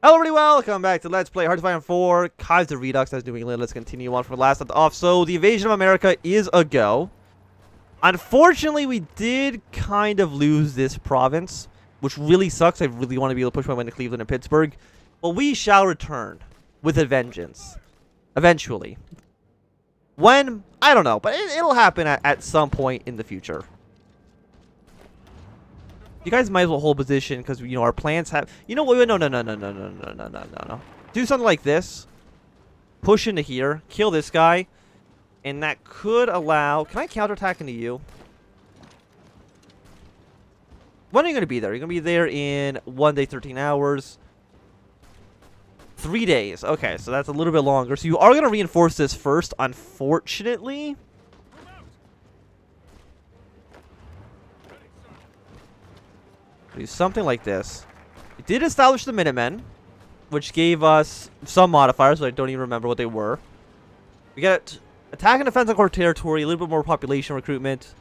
Hello everybody, welcome back to Let's Play HOI4 Kaiserredux as New England. Let's continue on from last off. So the invasion of America is a go. Unfortunately, we did kind of lose this province, which really sucks. I really want to be able to push my way to Cleveland and Pittsburgh. But we shall return with a vengeance. Eventually. When? I don't know, but it'll happen at some point in the future. You guys might as well hold position because, you know, our plans have... You know what? No. Do something like this. Push into here. Kill this guy. And that could allow... Can I counterattack into you? When are you going to be there? You're going to be there in 1 day, 13 hours. 3 days. Okay, so that's a little bit longer. So you are going to reinforce this first, unfortunately. Do something like this. We did establish the Minutemen, which gave us some modifiers, but I don't even remember what they were. We got attack and defense on core territory, a little bit more population recruitment.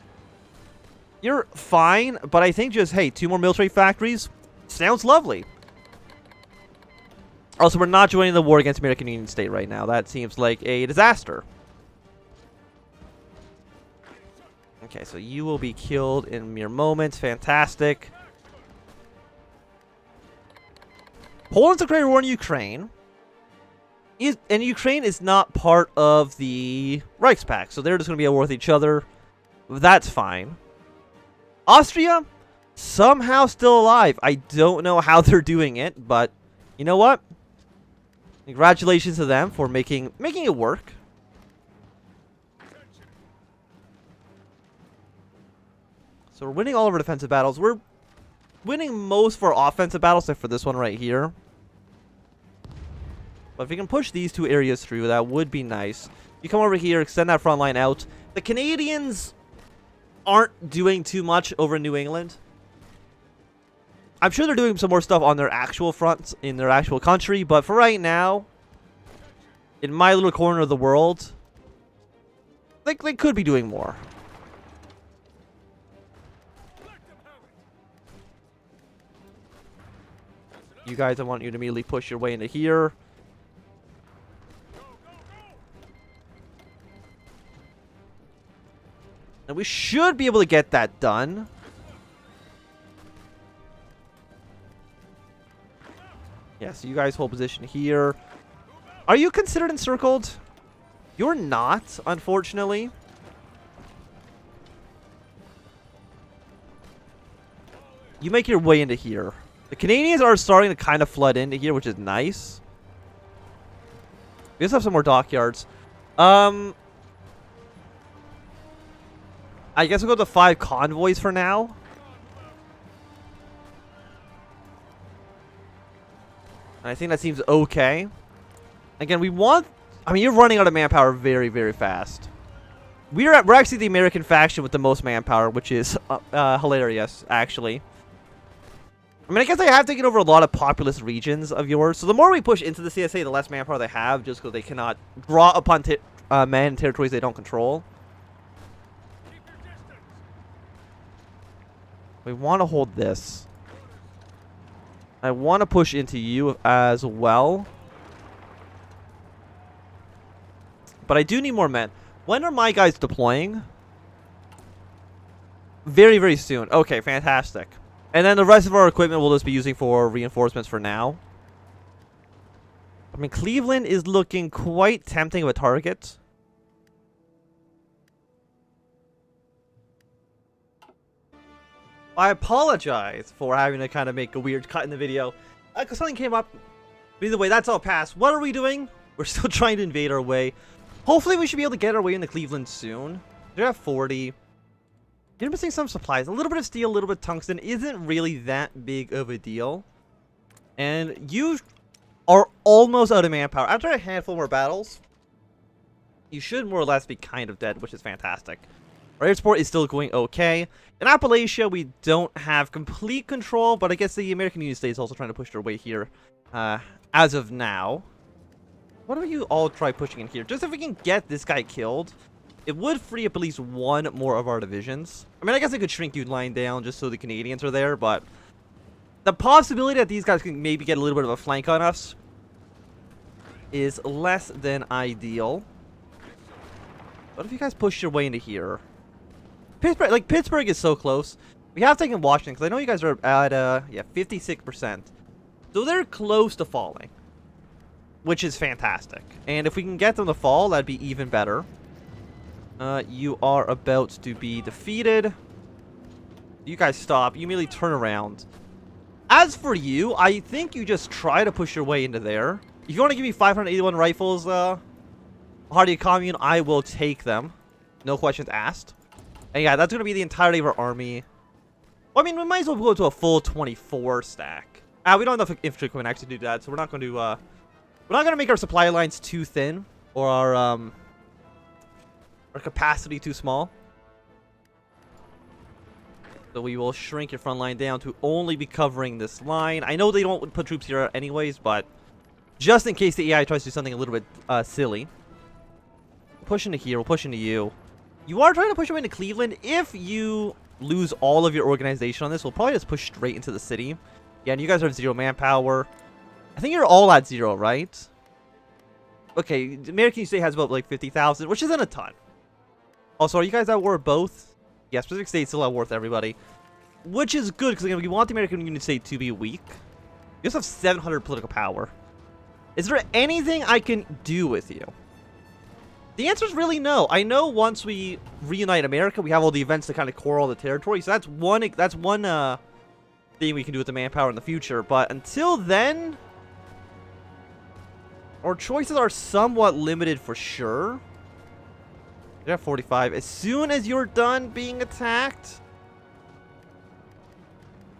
You're fine, but I think just, hey, 2 more military factories sounds lovely. Also, we're not joining the war against American Union State right now. That seems like a disaster. Okay, so you will be killed in mere moments. Fantastic. Poland's declared war in Ukraine. And Ukraine is not part of the Reichspakt, so they're just going to be at war with each other. That's fine. Austria, somehow still alive. I don't know how they're doing it, but you know what? Congratulations to them for making it work. So we're winning all of our defensive battles. We're winning most for offensive battles, except for this one right here. But if we can push these 2 areas through, that would be nice. You come over here, extend that front line out. The Canadians aren't doing too much over in New England. I'm sure they're doing some more stuff on their actual fronts in their actual country, but for right now, in my little corner of the world, they could be doing more. You guys, I want you to immediately push your way into here. And we should be able to get that done. Yeah, so you guys hold position here. Are you considered encircled? You're not, unfortunately. You make your way into here. The Canadians are starting to kind of flood into here, which is nice. We just have some more dockyards. I guess we'll go to 5 convoys for now. And I think that seems okay. Again, we want... I mean, you're running out of manpower very, very fast. We're actually the American faction with the most manpower, which is hilarious, actually. I mean, I guess they have taken over a lot of populous regions of yours. So the more we push into the CSA, the less manpower they have, just because they cannot draw upon men in territories they don't control. We want to hold this. I want to push into you as well. But I do need more men. When are my guys deploying? Very, very soon. Okay, fantastic. And then the rest of our equipment we'll just be using for reinforcements for now. I mean, Cleveland is looking quite tempting of a target. I apologize for having to kind of make a weird cut in the video. Because something came up. But either way, that's all passed. What are we doing? We're still trying to invade our way. Hopefully we should be able to get our way into Cleveland soon. They're at 40. You're missing some supplies. A little bit of steel, a little bit of tungsten isn't really that big of a deal. And you are almost out of manpower. After a handful more battles, you should more or less be kind of dead, which is fantastic. Our air support is still going okay. In Appalachia, we don't have complete control, but I guess the American Union State is also trying to push their way here as of now. Why don't you all try pushing in here? Just if we can get this guy killed, it would free up at least 1 more of our divisions. I mean, I guess I could shrink you line down just so the Canadians are there, but The possibility that these guys can maybe get a little bit of a flank on us is less than ideal. What if you guys push your way into here? Pittsburgh is so close. We have taken Washington, because I know you guys are at, yeah, 56%. So they're close to falling, which is fantastic. And if we can get them to fall, that'd be even better. You are about to be defeated. You guys stop. You immediately turn around. As for you, I think you just try to push your way into there. If you want to give me 581 rifles, Hardy Commune, I will take them. No questions asked. And yeah, that's going to be the entirety of our army. Well, I mean, we might as well go to a full 24 stack. We don't have enough infantry equipment actually to do that, so we're not going to make our supply lines too thin or our capacity too small. So we will shrink your front line down to only be covering this line. I know they don't put troops here anyways, but just in case the AI tries to do something a little bit silly. Push into here. We'll push into you. You are trying to push away into Cleveland. If you lose all of your organization on this, we'll probably just push straight into the city. Yeah, and you guys have 0 manpower. I think you're all at 0, right? Okay, the American State has about like 50,000, which isn't a ton. Also, are you guys at war both? Yeah, Pacific State's still at war with everybody. Which is good, because we want the American Union State to be weak. You also have 700 political power. Is there anything I can do with you? The answer is really no. I know once we reunite America, we have all the events to kind of core all the territory. So that's one thing we can do with the manpower in the future. But until then, our choices are somewhat limited for sure. You're at 45. As soon as you're done being attacked,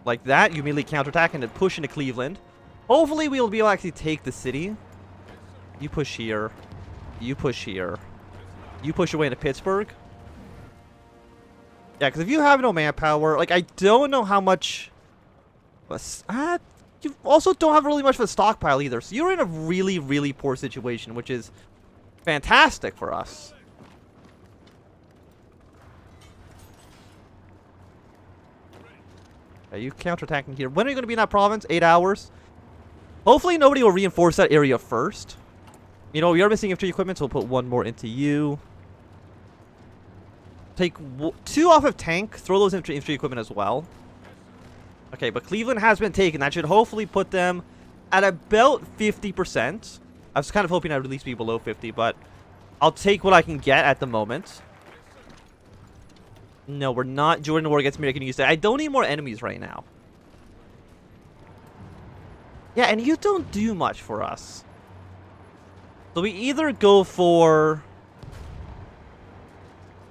like that, you immediately counterattack and then push into Cleveland. Hopefully, we'll be able to actually take the city. You push here. You push here. You push away into Pittsburgh. Yeah, because if you have no manpower, like, I don't know how much... you also don't have really much of a stockpile either. So you're in a really, really poor situation, which is fantastic for us. Are you counterattacking here? When are you going to be in that province? 8 hours? Hopefully nobody will reinforce that area first. You know, we are missing infantry equipment, so we'll put one more into you. Take 2 off of tank. Throw those infantry equipment as well. Okay, but Cleveland has been taken. That should hopefully put them at about 50%. I was kind of hoping I'd at least be below 50, but I'll take what I can get at the moment. No, we're not joining the war against American Union State. I don't need more enemies right now. Yeah, and you don't do much for us. So we either go for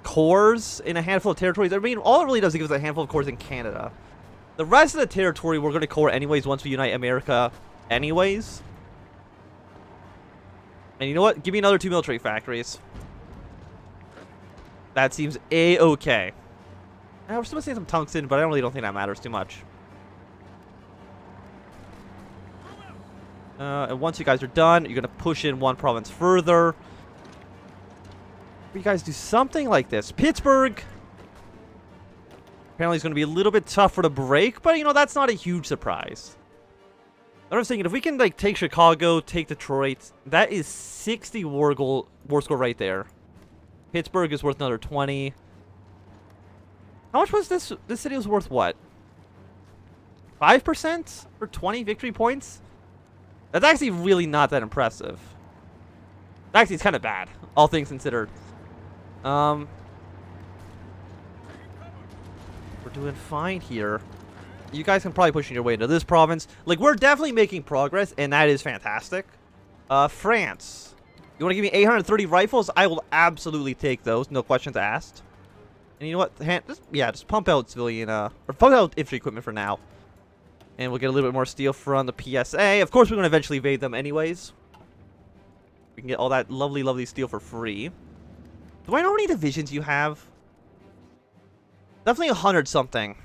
cores in a handful of territories. I mean, all it really does is give us a handful of cores in Canada. The rest of the territory we're going to core anyways once we unite America anyways. And you know what? Give me another 2 military factories. That seems A-okay. We're still missing some tungsten, but I don't think that matters too much. And once you guys are done, you're going to push in 1 province further. You guys do something like this. Pittsburgh apparently is going to be a little bit tougher to break, but, you know, that's not a huge surprise. I was thinking, if we can, like, take Chicago, take Detroit, that is 60 war score right there. Pittsburgh is worth another 20. How much was this? This city was worth what? 5% for 20 victory points? That's actually really not that impressive. Actually, it's kind of bad, all things considered. We're doing fine here. You guys can probably push your way into this province. Like, we're definitely making progress, and that is fantastic. France. You want to give me 830 rifles? I will absolutely take those. No questions asked. And you know what? Just pump out civilian, or pump out infantry equipment for now. And we'll get a little bit more steel from the PSA. Of course, we're going to eventually evade them anyways. We can get all that lovely, lovely steel for free. Do I know how many divisions you have? Definitely 100 something.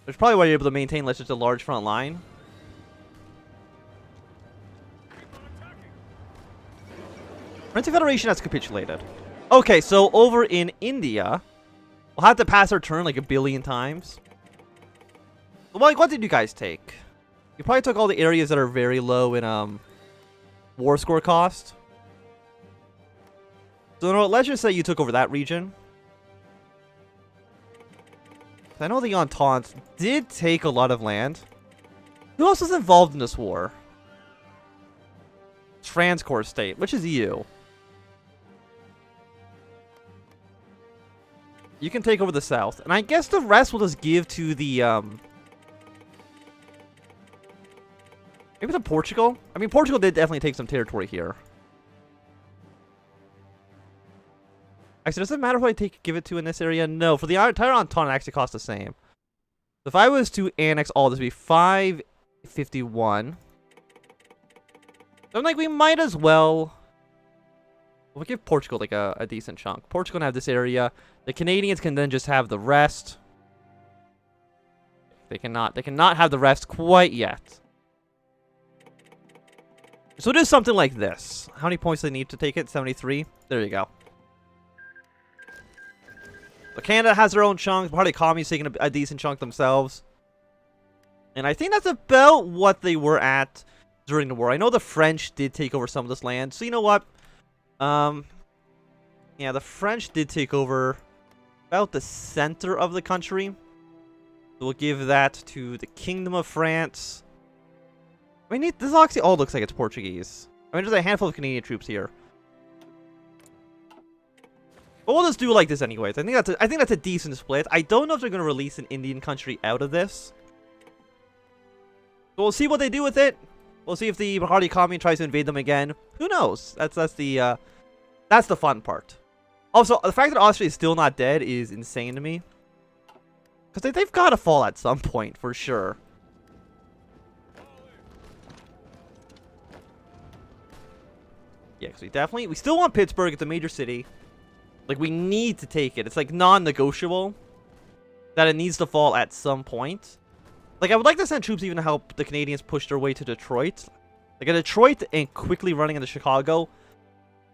There's probably why you're able to maintain such a large front line. French Federation has capitulated. Okay, so over in India, we'll have to pass our turn like 1 billion times. Like, what did you guys take? You probably took all the areas that are very low in war score cost. So no, let's just say you took over that region. I know the Entente did take a lot of land. Who else was involved in this war? Transcore State, which is you. You can take over the south. And I guess the rest will just give to the, maybe to Portugal? I mean, Portugal did definitely take some territory here. Actually, does it matter who I give it to in this area? No, for the entire Entente, it actually costs the same. So if I was to annex all this, would be 551. So I'm like, we might as well... We'll give Portugal like a decent chunk. Portugal can have this area. The Canadians can then just have the rest. They cannot have the rest quite yet. So it is something like this. How many points do they need to take it? 73? There you go. So Canada has their own chunk. Part of the communists taking a decent chunk themselves. And I think that's about what they were at during the war. I know the French did take over some of this land. So you know what? Yeah, the French did take over about the center of the country. So we'll give that to the Kingdom of France. I mean, this actually all looks like it's Portuguese. I mean, there's a handful of Canadian troops here. But we'll just do it like this anyways. I think that's a decent split. I don't know if they're going to release an Indian country out of this. So we'll see what they do with it. We'll see if the Bahari Commune tries to invade them again. Who knows? That's the fun part. Also, the fact that Austria is still not dead is insane to me. Because they've got to fall at some point, for sure. Yeah, because we still want Pittsburgh. It's a major city. Like, we need to take it. It's, like, non-negotiable that it needs to fall at some point. Like, I would like to send troops even to help the Canadians push their way to Detroit. Like, a Detroit and quickly running into Chicago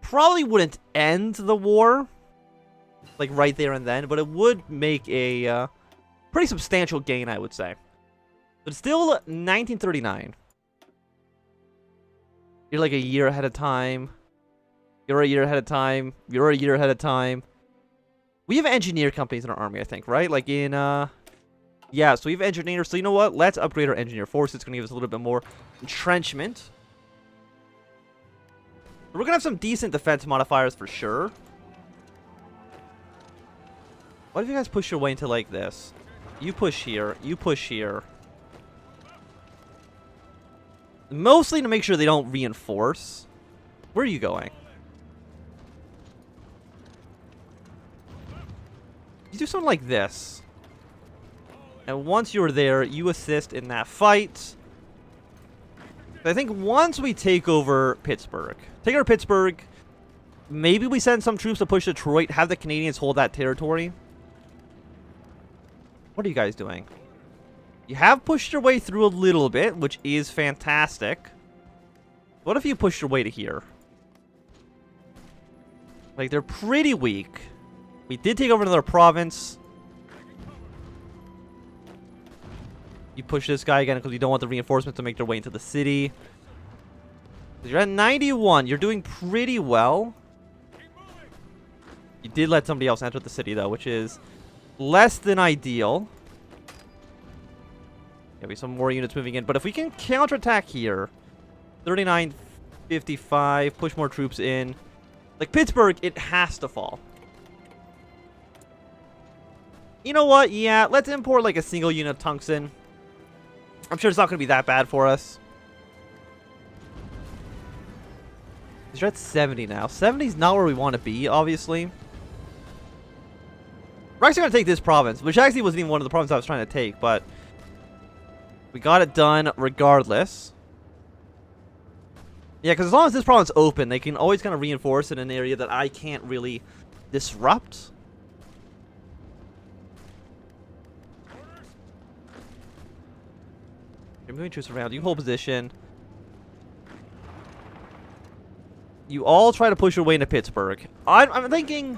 probably wouldn't end the war, like, right there and then, but it would make a pretty substantial gain, I would say. But still, 1939. You're, like, a year ahead of time. You're a year ahead of time. You're a year ahead of time. We have engineer companies in our army, I think, right? Like in, yeah, so we have engineers. So you know what? Let's upgrade our engineer force. It's going to give us a little bit more entrenchment. We're going to have some decent defense modifiers for sure. What if you guys push your way into like this? You push here. You push here. Mostly to make sure they don't reinforce. Where are you going? You do something like this. And once you're there, you assist in that fight. I think once we take over Pittsburgh, maybe we send some troops to push Detroit, have the Canadians hold that territory. What are you guys doing? You have pushed your way through a little bit, which is fantastic. What if you push your way to here? Like, they're pretty weak. We did take over another province. You push this guy again because you don't want the reinforcements to make their way into the city. You're at 91. You're doing pretty well. You did let somebody else enter the city, though, which is less than ideal. Maybe some more units moving in. But if we can counterattack here, 39-55, push more troops in. Like, Pittsburgh, it has to fall. You know what? Yeah, let's import, like, a single unit of tungsten. I'm sure it's not going to be that bad for us. You're at 70 now. 70 is not where we want to be, obviously. We're actually going to take this province, which actually wasn't even one of the provinces I was trying to take, but we got it done regardless. Yeah, because as long as this province is open, they can always kind of reinforce in an area that I can't really disrupt. You're moving troops around. You hold position. You all try to push your way into Pittsburgh. I'm thinking...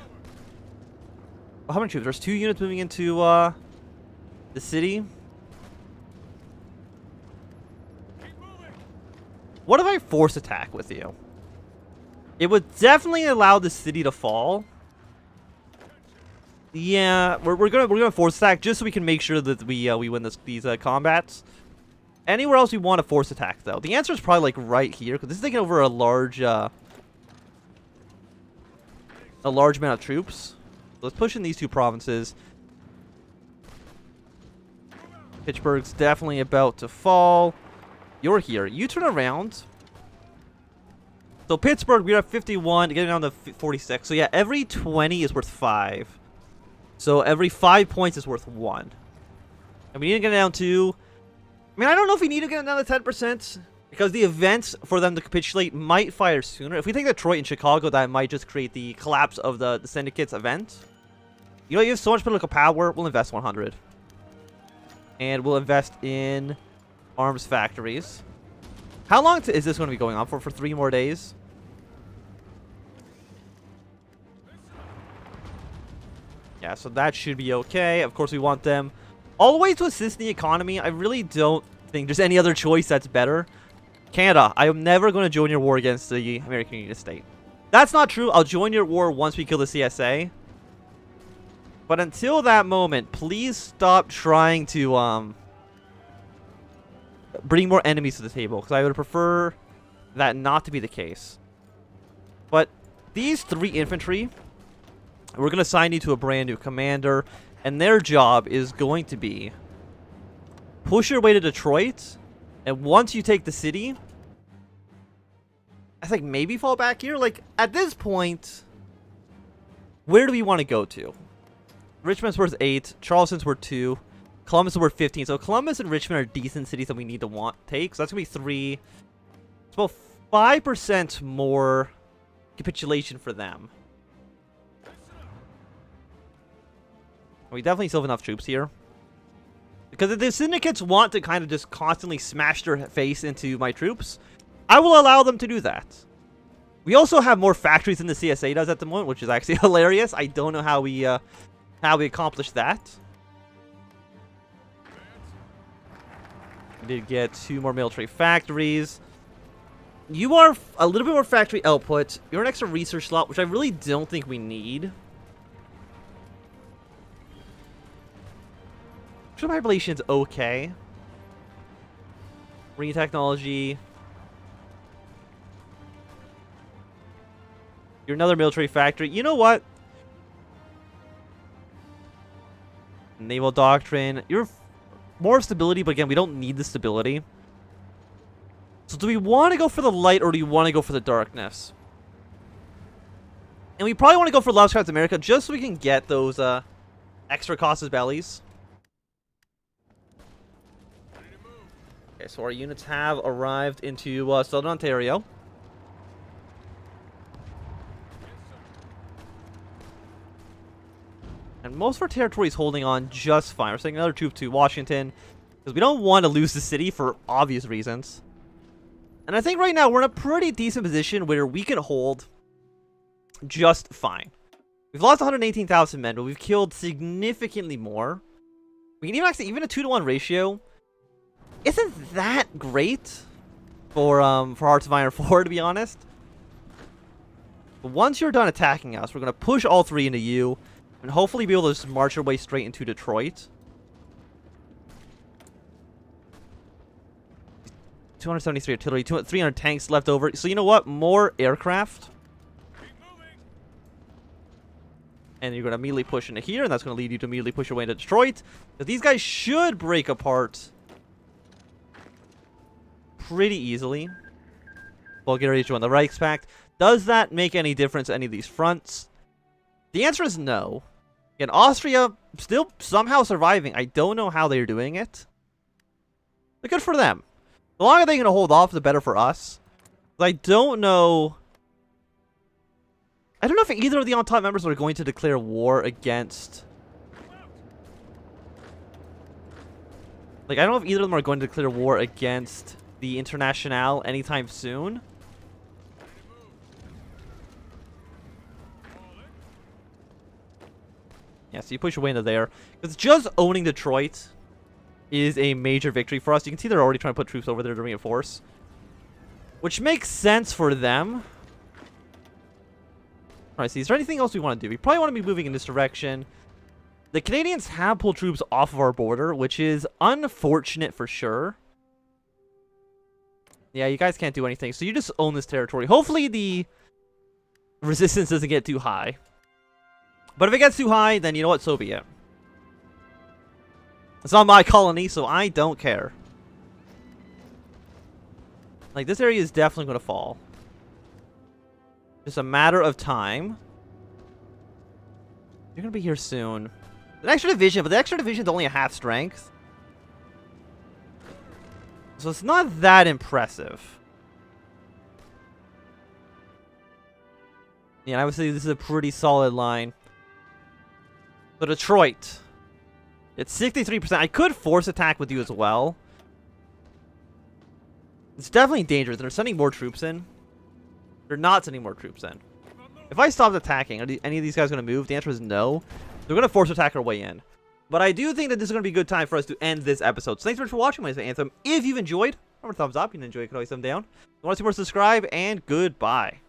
How many troops? There's 2 units moving into the city. What if I force attack with you? It would definitely allow the city to fall. Yeah, we're gonna force attack just so we can make sure that we win these combats. Anywhere else we want to force attack though? The answer is probably like right here because this is taking over a large amount of troops. Let's push in these two provinces. Pittsburgh's definitely about to fall. You're here. You turn around. So Pittsburgh, we're at 51, getting down to 46. So yeah, every 20 is worth 5. So every 5 points is worth 1. And we need to get it down to... I mean, I don't know if we need to get it down to 10%. Because the events for them to capitulate might fire sooner. If we take Detroit and Chicago, that might just create the collapse of the Syndicate's event. You know, you have so much political power, we'll invest 100. And we'll invest in arms factories. How long is this going to be going on for? For 3 more days? Yeah, so that should be okay. Of course, we want them all the way to assist the economy. I really don't think there's any other choice that's better. Canada, I am never going to join your war against the American United States. That's not true. I'll join your war once we kill the CSA. But until that moment, please stop trying to bring more enemies to the table, because I would prefer that not to be the case. But these 3 infantry, we're going to assign you to a brand new commander, and their job is going to be push your way to Detroit, and once you take the city, I think maybe fall back here. Like, at this point, where do we want to go to? Richmond's worth 8, Charleston's worth 2, Columbus is worth 15. So Columbus and Richmond are decent cities that we need to take. So that's going to be 3. It's about 5% more capitulation for them. We definitely still have enough troops here. Because if the syndicates want to kind of just constantly smash their face into my troops, I will allow them to do that. We also have more factories than the CSA does at the moment, which is actually hilarious. I don't know how we accomplish that. We did get 2 more military factories. You are a little bit more factory output. You're an extra research slot, which I really don't think we need. True population's okay. Marine technology. You're another military factory. You know what? Naval doctrine. You're more stability, but again, we don't need the stability. So do we want to go for the light, or do you want to go for the darkness? And we probably want to go for Lovecraft America, just so we can get those extra Costas bellies. Okay, so our units have arrived into Southern Ontario. And most of our territory is holding on just fine. We're sending another troop to Washington, because we don't want to lose the city for obvious reasons. And I think right now we're in a pretty decent position where we can hold just fine. We've lost 118,000 men, but we've killed significantly more. We can even actually, even a 2-to-1 ratio isn't that great for Hearts of Iron 4, to be honest. But once you're done attacking us, we're going to push all 3 into you, and hopefully be able to just march our way straight into Detroit. 273 artillery, 300 tanks left over. So you know what? More aircraft. And you're going to immediately push into here, and that's going to lead you to immediately push your way into Detroit. Because these guys should break apart pretty easily. Bulgaria joined the Reichspakt. Does that make any difference to any of these fronts? The answer is no. And Austria still somehow surviving. I don't know how they're doing it. But good for them. The longer they can hold off, the better for us. I don't know. I don't know if either of the Entente members are going to declare war against. Like, I don't know if either of them are going to declare war against the Internationale anytime soon. Yeah, so you push your way into there. Because just owning Detroit is a major victory for us. You can see they're already trying to put troops over there to reinforce. which makes sense for them. Alright, so is there anything else we want to do? We probably want to be moving in this direction. The Canadians have pulled troops off of our border, which is unfortunate for sure. Yeah, you guys can't do anything, so you just own this territory. Hopefully the resistance doesn't get too high. But if it gets too high, then you know what, so be it. It's not my colony, so I don't care. Like, this area is definitely going to fall. Just a matter of time. You're going to be here soon. An extra division, but the extra division is only a half strength. So it's not that impressive. Yeah, I would say this is a pretty solid line. So Detroit. It's 63%. I could force attack with you as well. It's definitely dangerous. They're sending more troops in. They're not sending more troops in. If I stopped attacking, are any of these guys going to move? The answer is no. They're going to force attack our way in. But I do think that this is going to be a good time for us to end this episode. So thanks so much for watching my Anthem. If you've enjoyed, remember thumbs up. You can enjoy it, you can always thumb down. If you want to see more, subscribe, and goodbye.